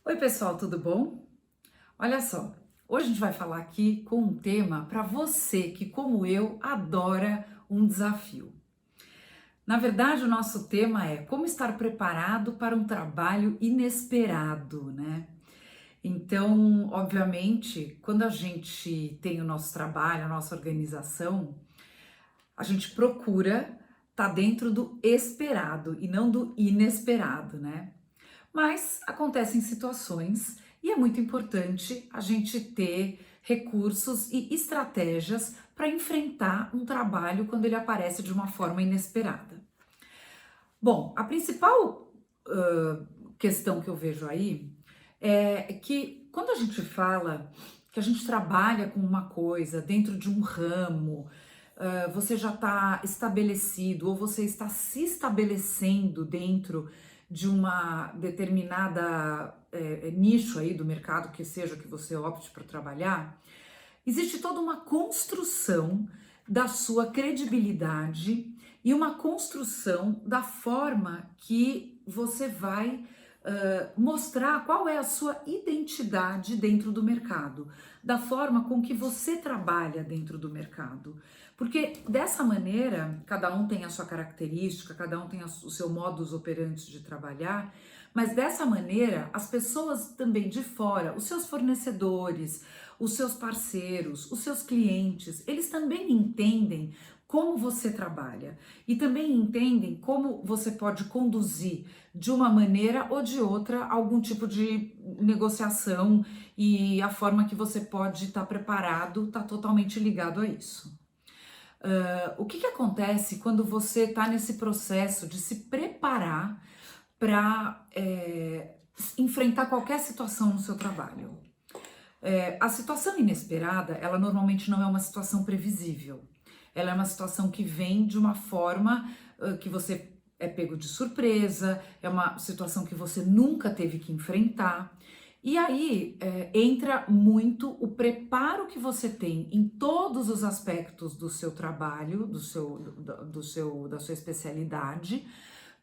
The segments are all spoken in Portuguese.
Oi, pessoal, tudo bom? Olha só, hoje a gente vai falar aqui com um tema para você que, como eu, adora um desafio. Na verdade, o nosso tema é como estar preparado para um trabalho inesperado, né? Então, obviamente, quando a gente tem o nosso trabalho, a nossa organização, a gente procura estar dentro do esperado e não do inesperado, né? Mas acontecem situações e é muito importante a gente ter recursos e estratégias para enfrentar um trabalho quando ele aparece de uma forma inesperada. Bom, a principal questão que eu vejo aí é que quando a gente fala que a gente trabalha com uma coisa dentro de um ramo, você já está estabelecido ou você está se estabelecendo dentro de uma determinada nicho aí do mercado que seja que você opte para trabalhar, existe toda uma construção da sua credibilidade e uma construção da forma que você vai mostrar qual é a sua identidade dentro do mercado, da forma com que você trabalha dentro do mercado. Porque dessa maneira, cada um tem a sua característica, cada um tem o seu modus operandi de trabalhar, mas dessa maneira, as pessoas também de fora, os seus fornecedores, os seus parceiros, os seus clientes, eles também entendem como você trabalha e também entendem como você pode conduzir de uma maneira ou de outra algum tipo de negociação e a forma que você pode estar preparado está totalmente ligado a isso. O que acontece quando você está nesse processo de se preparar para enfrentar qualquer situação no seu trabalho? A situação inesperada, ela normalmente não é uma situação previsível. Ela é uma situação que vem de uma forma que você é pego de surpresa, é uma situação que você nunca teve que enfrentar. E aí entra muito o preparo que você tem em todos os aspectos do seu trabalho, da sua especialidade,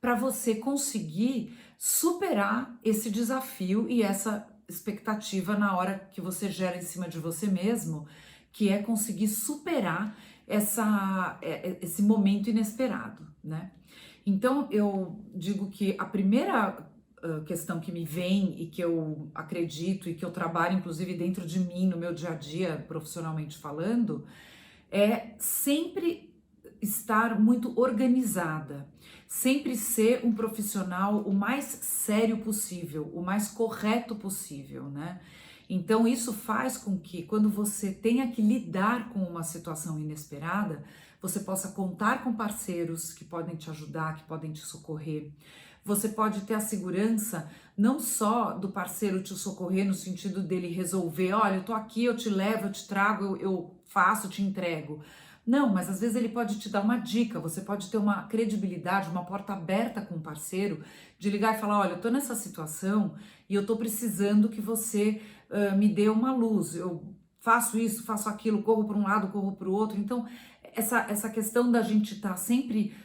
para você conseguir superar esse desafio e essa expectativa na hora que você gera em cima de você mesmo, que é conseguir superar esse momento inesperado, né? Então eu digo que a primeira questão que me vem e que eu acredito e que eu trabalho inclusive dentro de mim no meu dia a dia profissionalmente falando é sempre estar muito organizada, sempre ser um profissional o mais sério possível, o mais correto possível, né? Então isso faz com que quando você tenha que lidar com uma situação inesperada, você possa contar com parceiros que podem te ajudar, que podem te socorrer. Você pode ter a segurança não só do parceiro te socorrer no sentido dele resolver, olha, eu tô aqui, eu te levo, eu te trago, eu faço, te entrego. Não, mas às vezes ele pode te dar uma dica, você pode ter uma credibilidade, uma porta aberta com o parceiro, de ligar e falar, olha, eu tô nessa situação e eu tô precisando que você me dê uma luz, eu faço isso, faço aquilo, corro para um lado, corro para o outro. Então, essa questão da gente estar sempre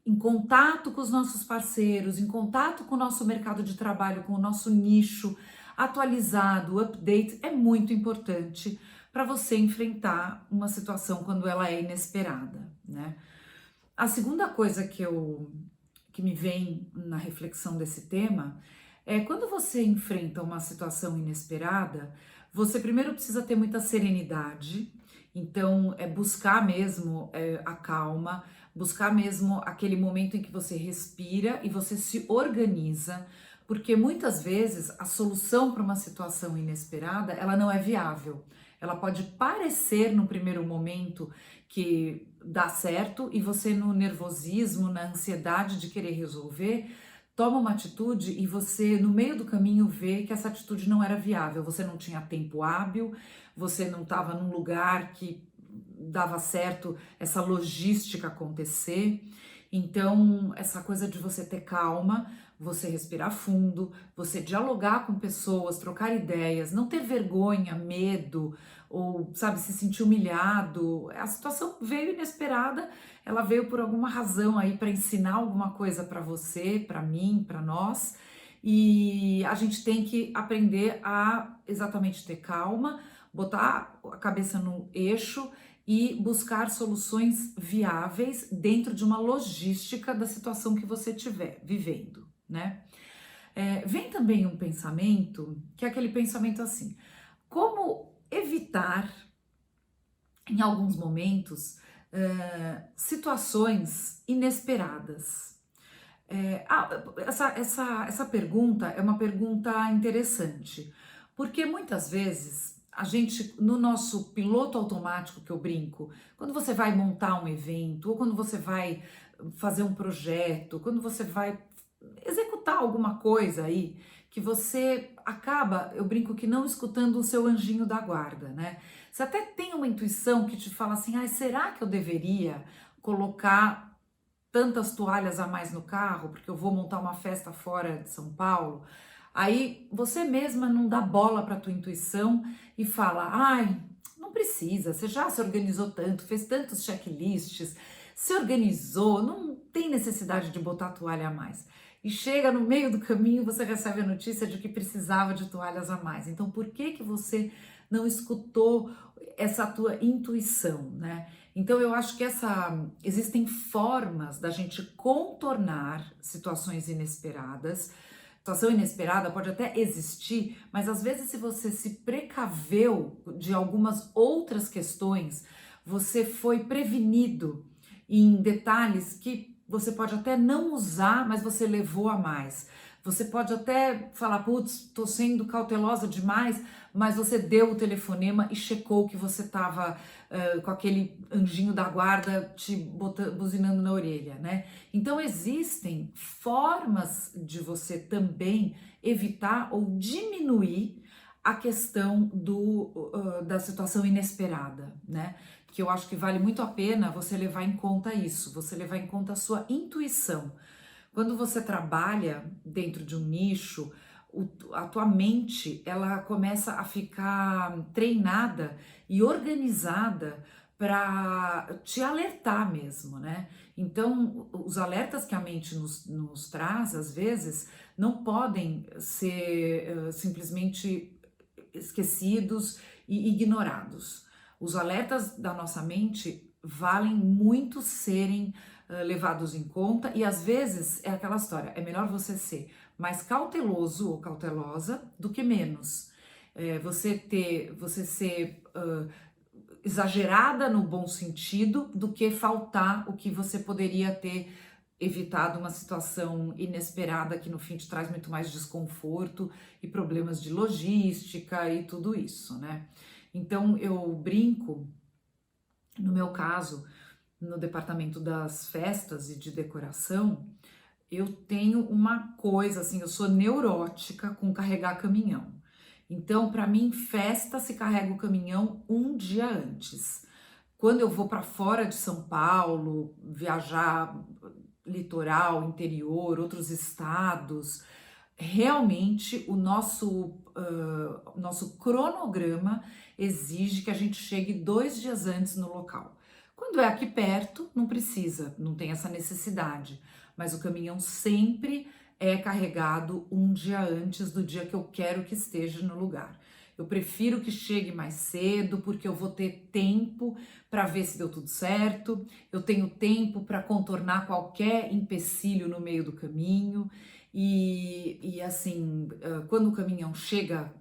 em contato com os nossos parceiros, em contato com o nosso mercado de trabalho, com o nosso nicho, atualizado, update, é muito importante para você enfrentar uma situação quando ela é inesperada, né? A segunda coisa que me vem na reflexão desse tema é quando você enfrenta uma situação inesperada, você primeiro precisa ter muita serenidade, então é buscar mesmo a calma, buscar mesmo aquele momento em que você respira e você se organiza, porque muitas vezes a solução para uma situação inesperada, ela não é viável. Ela pode parecer no primeiro momento que dá certo e você no nervosismo, na ansiedade de querer resolver, toma uma atitude e você no meio do caminho vê que essa atitude não era viável, você não tinha tempo hábil, você não estava num lugar que dava certo essa logística acontecer. Então, essa coisa de você ter calma, você respirar fundo, você dialogar com pessoas, trocar ideias, não ter vergonha, medo ou, sabe, se sentir humilhado. A situação veio inesperada, ela veio por alguma razão aí para ensinar alguma coisa para você, para mim, para nós. e a gente tem que aprender a exatamente ter calma, botar a cabeça no eixo e buscar soluções viáveis dentro de uma logística da situação que você estiver vivendo, né? Vem também um pensamento, que é aquele pensamento assim, como evitar, em alguns momentos, situações inesperadas. Essa pergunta é uma pergunta interessante, porque muitas vezes a gente, no nosso piloto automático que eu brinco, quando você vai montar um evento, ou quando você vai fazer um projeto, quando você vai executar alguma coisa aí, que você acaba, eu brinco que não escutando o seu anjinho da guarda, né? Você até tem uma intuição que te fala assim, será que eu deveria colocar tantas toalhas a mais no carro, porque eu vou montar uma festa fora de São Paulo? Aí você mesma não dá bola para tua intuição e fala, não precisa, você já se organizou tanto, fez tantos checklists, se organizou, não tem necessidade de botar toalha a mais. E chega no meio do caminho, você recebe a notícia de que precisava de toalhas a mais. Então, por que que você não escutou essa tua intuição, né? Então, eu acho que existem formas da gente contornar situações inesperadas. Situação inesperada pode até existir, mas às vezes, se você se precaveu de algumas outras questões, você foi prevenido em detalhes que você pode até não usar, mas você levou a mais. Você pode até falar, putz, tô sendo cautelosa demais, mas você deu o telefonema e checou que você estava com aquele anjinho da guarda te buzinando na orelha, né? Então existem formas de você também evitar ou diminuir a questão da situação inesperada, né? Que eu acho que vale muito a pena você levar em conta isso, você levar em conta a sua intuição. Quando você trabalha dentro de um nicho, a tua mente ela começa a ficar treinada e organizada para te alertar mesmo, né? Então, os alertas que a mente nos traz, às vezes, não podem ser simplesmente esquecidos e ignorados. Os alertas da nossa mente valem muito serem levados em conta e às vezes é aquela história, é melhor você ser mais cauteloso ou cautelosa do que menos. Você ser exagerada no bom sentido do que faltar o que você poderia ter evitado uma situação inesperada que no fim te traz muito mais desconforto e problemas de logística e tudo isso, né? Então eu brinco, no meu caso, no departamento das festas e de decoração, eu tenho uma coisa assim, eu sou neurótica com carregar caminhão. Então, para mim, festa se carrega o caminhão um dia antes. Quando eu vou para fora de São Paulo, viajar litoral, interior, outros estados, realmente o nosso cronograma exige que a gente chegue 2 dias antes no local. Quando é aqui perto, não precisa, não tem essa necessidade, mas o caminhão sempre é carregado um dia antes do dia que eu quero que esteja no lugar. Eu prefiro que chegue mais cedo, porque eu vou ter tempo para ver se deu tudo certo, eu tenho tempo para contornar qualquer empecilho no meio do caminho. E assim, quando o caminhão chega,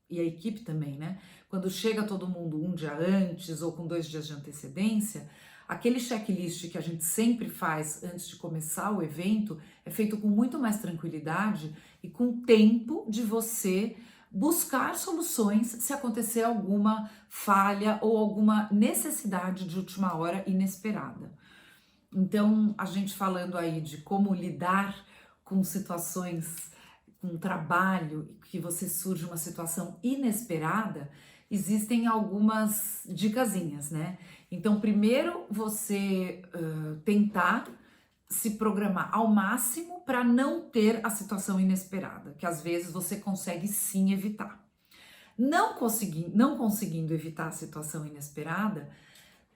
e a equipe também, né? Quando chega todo mundo um dia antes ou com 2 dias de antecedência, aquele checklist que a gente sempre faz antes de começar o evento é feito com muito mais tranquilidade e com tempo de você buscar soluções se acontecer alguma falha ou alguma necessidade de última hora inesperada. Então, a gente falando aí de como lidar com situações, com trabalho, que você surge uma situação inesperada, existem algumas dicasinhas, né? Então, primeiro você tentar se programar ao máximo para não ter a situação inesperada, que às vezes você consegue sim evitar. Não conseguindo evitar a situação inesperada,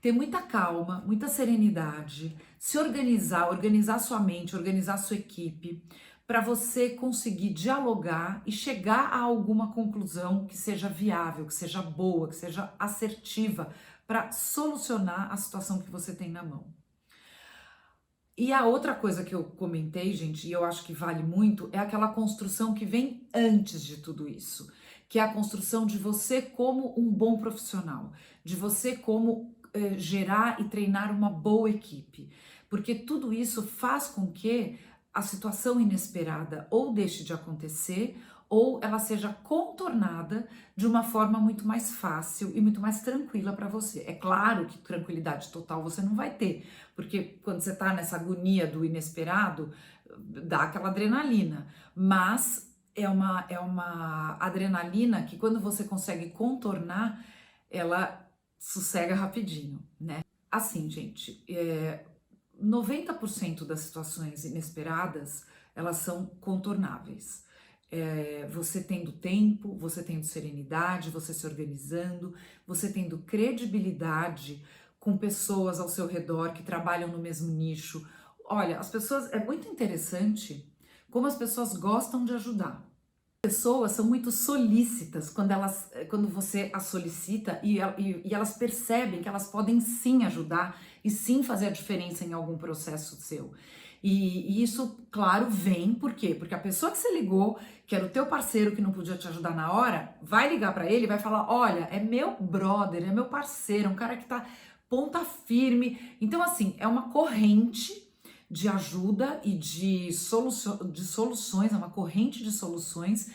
ter muita calma, muita serenidade, se organizar, organizar sua mente, organizar sua equipe, para você conseguir dialogar e chegar a alguma conclusão que seja viável, que seja boa, que seja assertiva para solucionar a situação que você tem na mão. E a outra coisa que eu comentei, gente, e eu acho que vale muito, é aquela construção que vem antes de tudo isso, que é a construção de você como um bom profissional, de você como gerar e treinar uma boa equipe, porque tudo isso faz com que a situação inesperada ou deixe de acontecer ou ela seja contornada de uma forma muito mais fácil e muito mais tranquila para você. É claro que tranquilidade total você não vai ter, porque quando você tá nessa agonia do inesperado, dá aquela adrenalina, mas é uma adrenalina que quando você consegue contornar, ela sossega rapidinho, né? Assim, gente, 90% das situações inesperadas, elas são contornáveis. Você tendo tempo, você tendo serenidade, você se organizando, você tendo credibilidade com pessoas ao seu redor que trabalham no mesmo nicho. Olha, as pessoas, é muito interessante como as pessoas gostam de ajudar. Pessoas são muito solícitas quando você as solicita e elas percebem que elas podem sim ajudar e sim fazer a diferença em algum processo seu. E isso, claro, vem por quê? Porque a pessoa que você ligou, que era o teu parceiro que não podia te ajudar na hora, vai ligar para ele e vai falar: olha, é meu brother, é meu parceiro, é um cara que tá ponta firme. Então, assim, é uma corrente de ajuda e de soluções, é uma corrente de soluções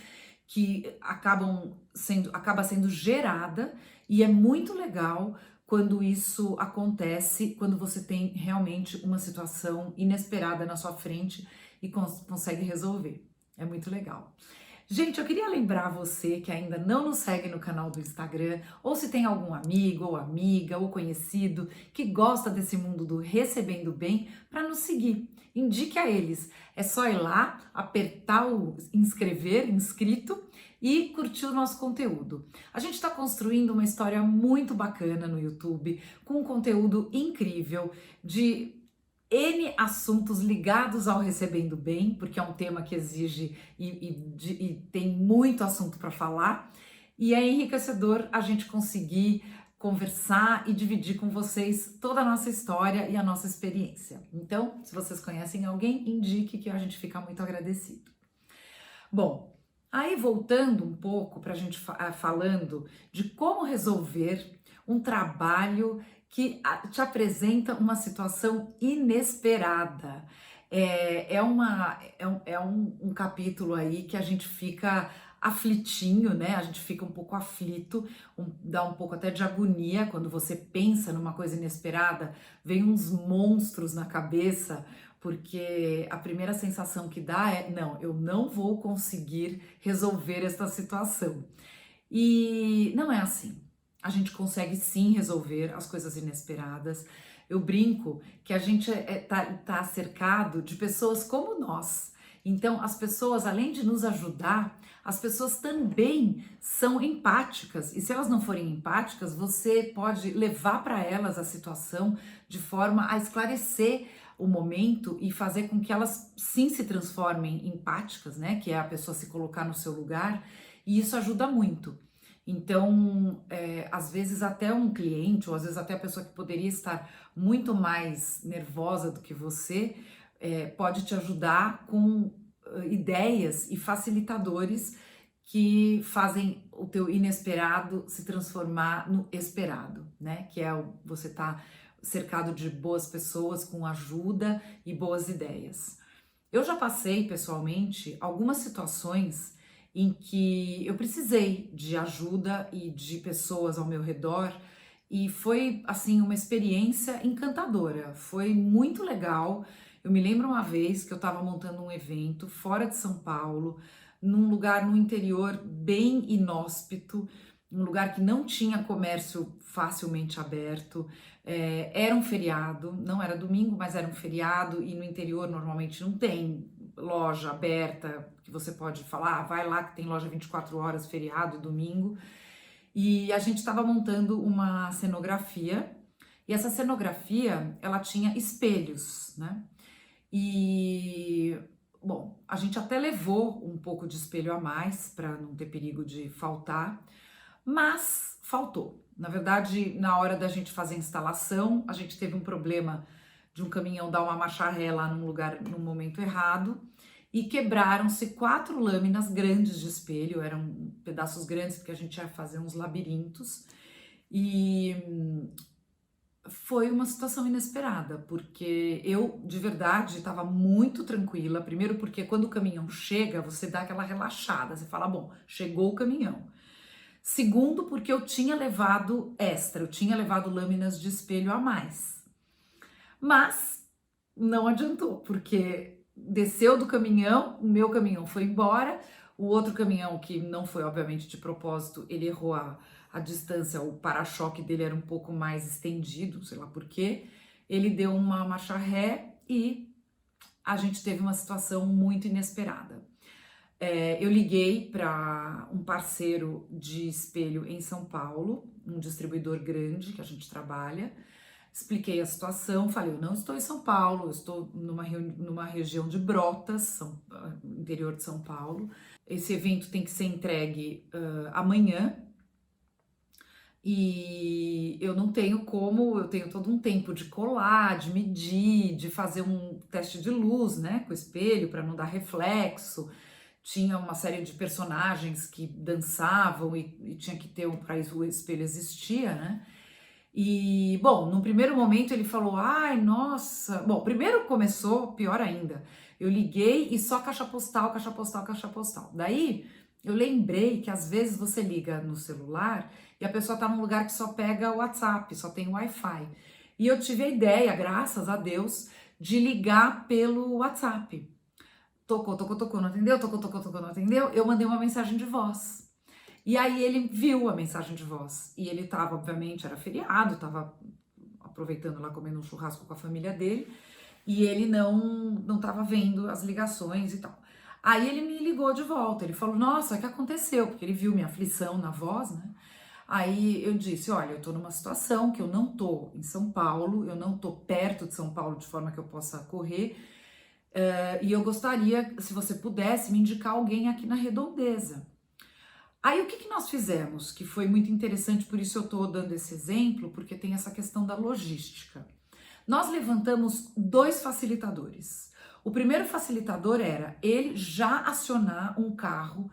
que acaba sendo gerada, e é muito legal quando isso acontece, quando você tem realmente uma situação inesperada na sua frente e consegue resolver. É muito legal. Gente, eu queria lembrar você que ainda não nos segue no canal do Instagram, ou se tem algum amigo ou amiga ou conhecido que gosta desse mundo do recebendo bem, para nos seguir. Indique a eles. É só ir lá, apertar o inscrever, inscrito, e curtir o nosso conteúdo. A gente está construindo uma história muito bacana no YouTube, com um conteúdo incrível de N assuntos ligados ao recebendo bem, porque é um tema que exige e tem muito assunto para falar, e é enriquecedor a gente conseguir conversar e dividir com vocês toda a nossa história e a nossa experiência. Então, se vocês conhecem alguém, indique que a gente fica muito agradecido. Bom, aí voltando um pouco para a gente falando de como resolver um trabalho que te apresenta uma situação inesperada. É um capítulo aí que a gente fica aflitinho, né? A gente fica um pouco aflito, dá um pouco até de agonia quando você pensa numa coisa inesperada, vem uns monstros na cabeça, porque a primeira sensação que dá é: não, eu não vou conseguir resolver esta situação. E não é assim. A gente consegue sim resolver as coisas inesperadas. Eu brinco que a gente tá cercado de pessoas como nós. Então, as pessoas, além de nos ajudar, as pessoas também são empáticas. E se elas não forem empáticas, você pode levar para elas a situação de forma a esclarecer o momento e fazer com que elas sim se transformem em empáticas, né? Que é a pessoa se colocar no seu lugar. E isso ajuda muito. Então, às vezes até um cliente, ou às vezes até a pessoa que poderia estar muito mais nervosa do que você, pode te ajudar com ideias e facilitadores que fazem o teu inesperado se transformar no esperado, né? Que é você tá cercado de boas pessoas com ajuda e boas ideias. Eu já passei pessoalmente algumas situações em que eu precisei de ajuda e de pessoas ao meu redor, e foi assim uma experiência encantadora, foi muito legal. Eu me lembro uma vez que eu estava montando um evento fora de São Paulo, num lugar no interior bem inóspito, um lugar que não tinha comércio facilmente aberto. Era um feriado, não era domingo, mas era um feriado, e no interior normalmente não tem loja aberta que você pode falar: vai lá que tem loja 24 horas, feriado e domingo. E a gente estava montando uma cenografia, e essa cenografia, ela tinha espelhos, né? E bom, a gente até levou um pouco de espelho a mais para não ter perigo de faltar, mas faltou. Na verdade, na hora da gente fazer a instalação, a gente teve um problema de um caminhão dar uma marcha ré lá num lugar, num momento errado, e quebraram-se 4 lâminas grandes de espelho, eram pedaços grandes porque a gente ia fazer uns labirintos, e foi uma situação inesperada, porque eu, de verdade, estava muito tranquila. Primeiro, porque quando o caminhão chega, você dá aquela relaxada, você fala, bom, chegou o caminhão. Segundo, porque eu tinha levado extra, eu tinha levado lâminas de espelho a mais. Mas não adiantou, porque desceu do caminhão, o meu caminhão foi embora, o outro caminhão, que não foi obviamente de propósito, ele errou a distância, o para-choque dele era um pouco mais estendido, sei lá por quê. Ele deu uma marcha ré e a gente teve uma situação muito inesperada. Eu liguei para um parceiro de espelho em São Paulo, um distribuidor grande que a gente trabalha. Expliquei a situação, falei, eu não estou em São Paulo, eu estou numa região de Brotas, interior de São Paulo. Esse evento tem que ser entregue amanhã e eu não tenho como, eu tenho todo um tempo de colar, de medir, de fazer um teste de luz, né, com o espelho para não dar reflexo. Tinha uma série de personagens que dançavam e tinha que ter para isso o espelho existia, né? E, bom, no primeiro momento ele falou, ai, nossa. Bom, primeiro começou, pior ainda. Eu liguei e só caixa postal, caixa postal, caixa postal. Daí eu lembrei que às vezes você liga no celular e a pessoa tá num lugar que só pega o WhatsApp, só tem Wi-Fi. E eu tive a ideia, graças a Deus, de ligar pelo WhatsApp. Tocou, tocou, tocou, não atendeu, tocou, tocou, tocou, não atendeu. Eu mandei uma mensagem de voz. E aí ele viu a mensagem de voz. E ele tava, obviamente, era feriado, tava aproveitando lá, comendo um churrasco com a família dele. E ele não tava vendo as ligações e tal. Aí ele me ligou de volta. Ele falou, nossa, o que aconteceu? Porque ele viu minha aflição na voz, né? Aí eu disse, olha, eu tô numa situação que eu não tô em São Paulo, eu não tô perto de São Paulo de forma que eu possa correr. E eu gostaria, se você pudesse, me indicar alguém aqui na Redondeza. Aí o que nós fizemos, que foi muito interessante, por isso eu estou dando esse exemplo, porque tem essa questão da logística. Nós levantamos 2 facilitadores. O primeiro facilitador era ele já acionar um carro,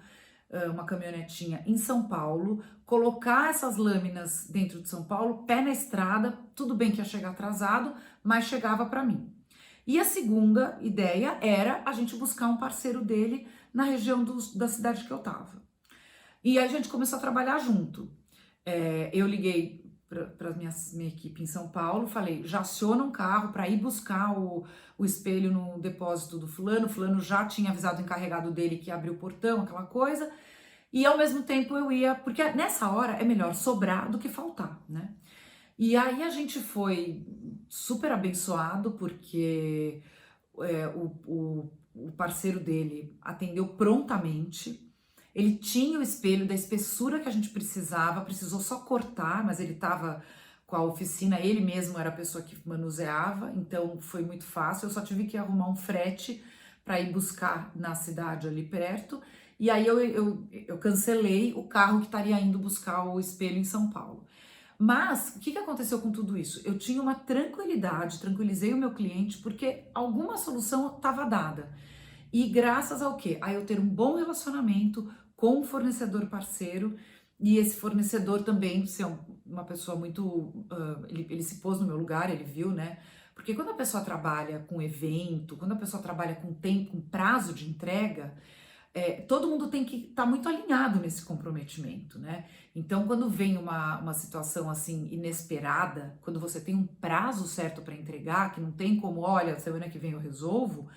uma caminhonetinha em São Paulo, colocar essas lâminas dentro de São Paulo, pé na estrada, tudo bem que ia chegar atrasado, mas chegava para mim. E a segunda ideia era a gente buscar um parceiro dele na região da cidade que eu estava. E a gente começou a trabalhar junto. Eu liguei para minha equipe em São Paulo, falei, já aciona um carro para ir buscar o espelho no depósito do fulano. O fulano já tinha avisado o encarregado dele que ia abrir o portão, aquela coisa. E ao mesmo tempo eu ia, porque nessa hora é melhor sobrar do que faltar, né? E aí a gente foi super abençoado, porque o parceiro dele atendeu prontamente. Ele tinha o espelho da espessura que a gente precisava, precisou só cortar, mas ele estava com a oficina, ele mesmo era a pessoa que manuseava, então foi muito fácil. Eu só tive que arrumar um frete para ir buscar na cidade ali perto, e aí eu cancelei o carro que estaria indo buscar o espelho em São Paulo. Mas o que aconteceu com tudo isso? Eu tinha uma tranquilidade, tranquilizei o meu cliente, porque alguma solução estava dada. E graças ao quê? A eu ter um bom relacionamento com um fornecedor parceiro, e esse fornecedor também ser uma pessoa muito... ele se pôs no meu lugar, ele viu, né? Porque quando a pessoa trabalha com evento, quando a pessoa trabalha com tempo, com prazo de entrega, todo mundo tem que estar muito alinhado nesse comprometimento, né? Então, quando vem uma situação assim inesperada, quando você tem um prazo certo para entregar, que não tem como, olha, semana que vem eu resolvo,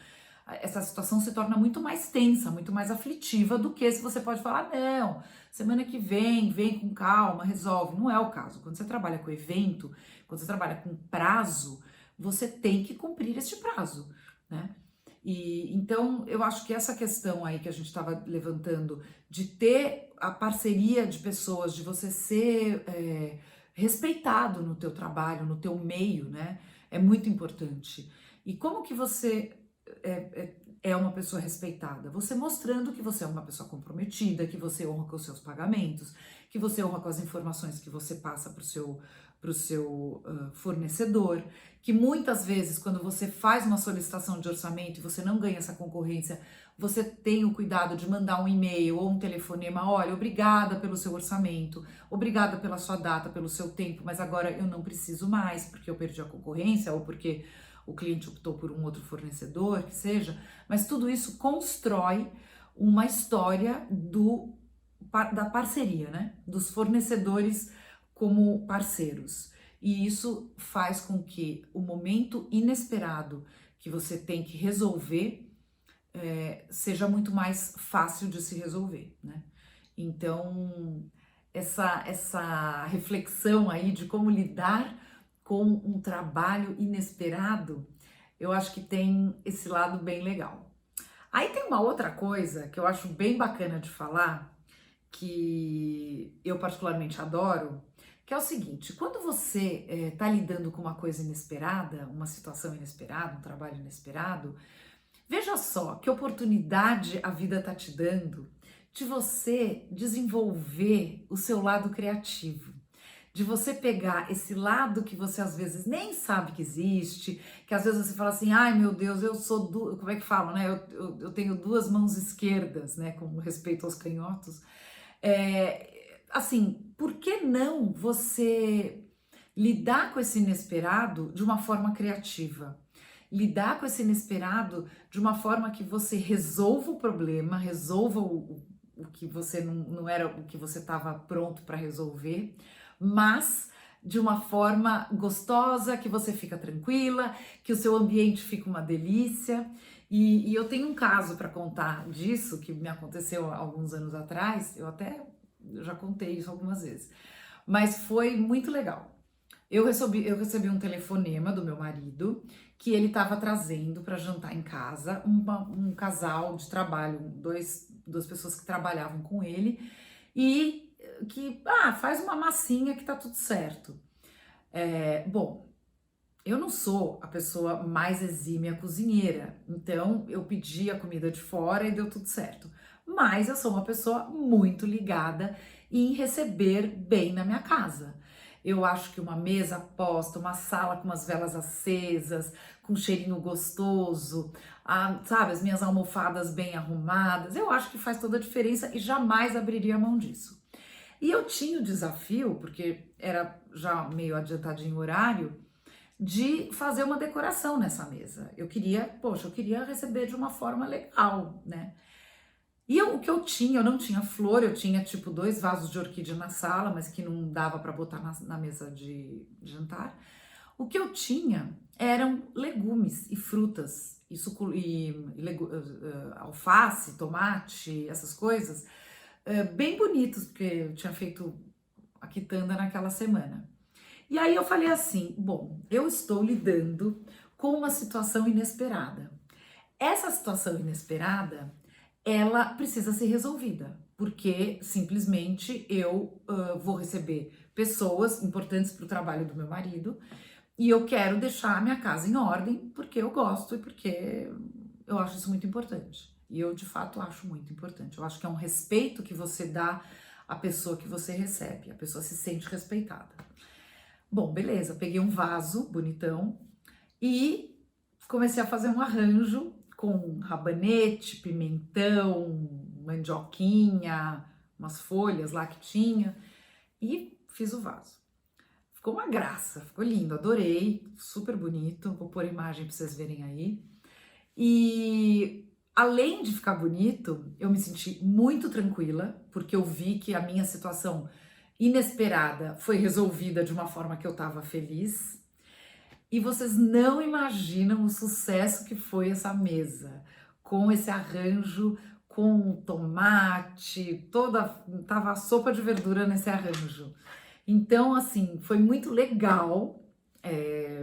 essa situação se torna muito mais tensa, muito mais aflitiva do que se você pode falar, não, semana que vem com calma, resolve. Não é o caso. Quando você trabalha com evento, quando você trabalha com prazo, você tem que cumprir este prazo, né? E então eu acho que essa questão aí que a gente estava levantando de ter a parceria de pessoas, de você ser respeitado no teu trabalho, no teu meio, né? É muito importante. E como que você é uma pessoa respeitada? Você mostrando que você é uma pessoa comprometida, que você honra com os seus pagamentos, que você honra com as informações que você passa para o seu fornecedor, que muitas vezes quando você faz uma solicitação de orçamento e você não ganha essa concorrência, você tem o cuidado de mandar um e-mail ou um telefonema, olha, obrigada pelo seu orçamento, obrigada pela sua data, pelo seu tempo, mas agora eu não preciso mais porque eu perdi a concorrência ou porque o cliente optou por um outro fornecedor, que seja, mas tudo isso constrói uma história da parceria, né? Dos fornecedores como parceiros. E isso faz com que o momento inesperado que você tem que resolver seja muito mais fácil de se resolver, né? Então, essa reflexão aí de como lidar com um trabalho inesperado, eu acho que tem esse lado bem legal. Aí tem uma outra coisa que eu acho bem bacana de falar, que eu particularmente adoro, que é o seguinte: quando você está lidando com uma coisa inesperada, uma situação inesperada, um trabalho inesperado, veja só que oportunidade a vida está te dando de você desenvolver o seu lado criativo, de você pegar esse lado que você às vezes nem sabe que existe, que às vezes você fala assim, ai meu Deus, eu sou, como é que falam, né? Eu tenho duas mãos esquerdas, né? Com respeito aos canhotos. Assim, por que não você lidar com esse inesperado de uma forma criativa? Lidar com esse inesperado de uma forma que você resolva o problema, resolva o que você não era o que você estava pronto para resolver, mas de uma forma gostosa, que você fica tranquila, que o seu ambiente fica uma delícia. E eu tenho um caso para contar disso, que me aconteceu há alguns anos atrás, eu já contei isso algumas vezes, mas foi muito legal. Eu recebi um telefonema do meu marido que ele estava trazendo para jantar em casa um casal de trabalho, duas pessoas que trabalhavam com ele e que faz uma massinha que tá tudo certo. Bom, eu não sou a pessoa mais exímia cozinheira, então eu pedi a comida de fora e deu tudo certo. Mas eu sou uma pessoa muito ligada em receber bem na minha casa. Eu acho que uma mesa posta, uma sala com umas velas acesas, com um cheirinho gostoso, sabe, as minhas almofadas bem arrumadas, eu acho que faz toda a diferença e jamais abriria a mão disso. E eu tinha o desafio, porque era já meio adiantadinho o horário, de fazer uma decoração nessa mesa. Eu queria receber de uma forma legal, né? E o que eu tinha, eu não tinha flor, eu tinha tipo 2 vasos de orquídea na sala, mas que não dava para botar na mesa de jantar. O que eu tinha eram legumes e frutas, alface, tomate, essas coisas, bem bonitos, porque eu tinha feito a quitanda naquela semana. E aí eu falei assim, bom, eu estou lidando com uma situação inesperada. Essa situação inesperada, ela precisa ser resolvida, porque simplesmente eu vou receber pessoas importantes para o trabalho do meu marido e eu quero deixar a minha casa em ordem porque eu gosto e porque eu acho isso muito importante. E eu, de fato, acho muito importante. Eu acho que é um respeito que você dá à pessoa que você recebe. A pessoa se sente respeitada. Bom, beleza. Peguei um vaso bonitão e comecei a fazer um arranjo com rabanete, pimentão, mandioquinha, umas folhas lá que tinha. E fiz o vaso. Ficou uma graça, ficou lindo, adorei, super bonito. Vou pôr a imagem para vocês verem aí. E além de ficar bonito, eu me senti muito tranquila, porque eu vi que a minha situação inesperada foi resolvida de uma forma que eu estava feliz. E vocês não imaginam o sucesso que foi essa mesa, com esse arranjo, com tomate, tava a sopa de verdura nesse arranjo. Então, assim, foi muito legal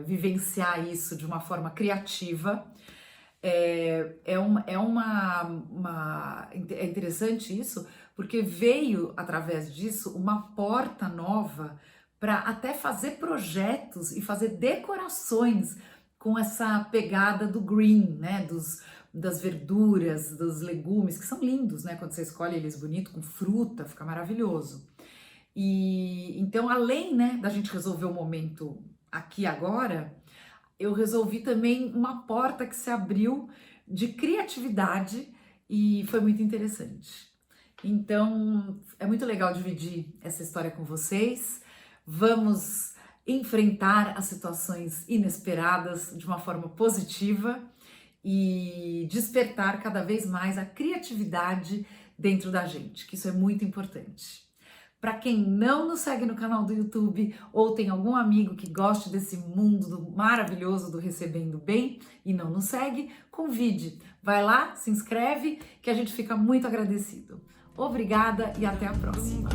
vivenciar isso de uma forma criativa. É interessante isso, porque veio através disso uma porta nova para até fazer projetos e fazer decorações com essa pegada do green, né? das verduras, dos legumes, que são lindos, né? Quando você escolhe eles bonito, com fruta, fica maravilhoso. E então, além, né, da gente resolver o momento aqui e agora, eu resolvi também uma porta que se abriu de criatividade e foi muito interessante. Então, é muito legal dividir essa história com vocês. Vamos enfrentar as situações inesperadas de uma forma positiva e despertar cada vez mais a criatividade dentro da gente, que isso é muito importante. Para quem não nos segue no canal do YouTube ou tem algum amigo que goste desse mundo maravilhoso do Recebendo Bem e não nos segue, convide. Vai lá, se inscreve, que a gente fica muito agradecido. Obrigada e até a próxima.